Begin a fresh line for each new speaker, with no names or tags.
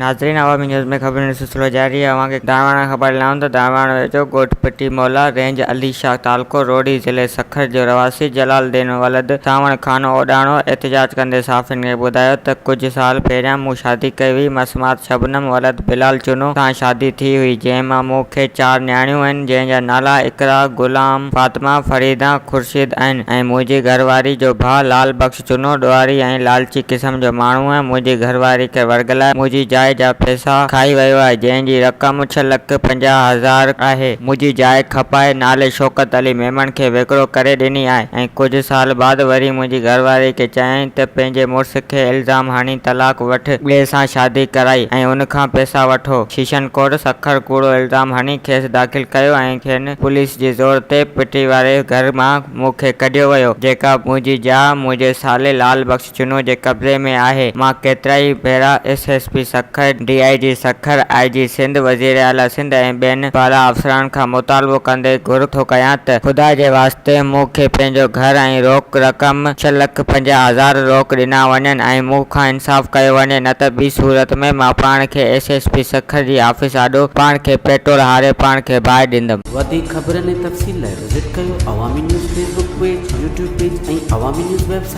नाज़रीन, अवामी न्यूज़ में खबर सिलसिलो जारी है। अवां खे दारवाना ख़बर लाऊं त दारवाना वेझो गोठपट्टी मौला रेंज अली शाह तालको रोडी ज़िले सखर जो रवासी जलालुद्दीन वलद सावण खान ओडाणो एहतजाज कंदे साफ़िन खे ॿुधायो त कुझु साल पहिरियां मूं शादी कई हुई। मसमात शबनम वलद बिलाल चुनो सां शादी थी हुई, जंहिंमां मूंखे 4 न्याणियूं आहिनि, जंहिंजा नाला इकरा, गुलाम, फातिमा, फरीदा, खुर्शीद आहिनि ऐं मुंहिंजी घरवारी जो भाउ लाल बख्श चुनो ॾुआरी ऐं लालची क़िस्म जो माण्हू आहे। मुंहिंजी घरवारी खे वर्गलाए मुंहिंजी जाइ जा पैसा खाई वियो आहे, जंहिंजी रक़म 6,50,000 आहे। मुंहिंजी जाइ खपाए नाले शौकत अली मेमन खे विकिरो करे ॾिनी आहे ऐं कुझु साल बाद वरी मुंहिंजी घरवारी खे चयाईं त पंहिंजे मुड़ुस खे इल्ज़ाम हणी तलाक वठ, ॿिए सां शादी कराई ऐं उन खां पैसा वठो। शीशन कोट सखर कूड़ो इल्ज़ाम हणी खेसि दाख़िल कयो ऐं खेनि पुलिस जे ज़ोर ते पिटी वारे घर मां मूंखे कढियो वियो, जेका मुंहिंजी जाइ मुंहिंजे साले लाल बख्श चुनो जे कब्ज़े में आहे। मां केतिराई भेरा SSP Sukkur, DIG Sukkur, IG Sindh, वज़ीर आला सिंध ऐं ॿियनि बाला अफ़सरनि खां मुतालबो कंदे घुर थो कयां त ख़ुदा जे वास्ते मूंखे पंहिंजो घर ऐं रोक रक़म 6,50,000 रोक ॾिना वञनि ऐं मूंखां इंसाफ़ कयो वञे, न त ॿी सूरत में मां पाण खे SSP सखर जी ऑफिस आॾो पाण खे पेट्रोल हारे पाण खे बाहि ॾींदुमि।
वधीक ख़बरनि ऐं तफ़सील लाइ विज़िट कयो अवामी news Facebook page, YouTube page ऐं अवामी न्यूज़ वेबसाइट।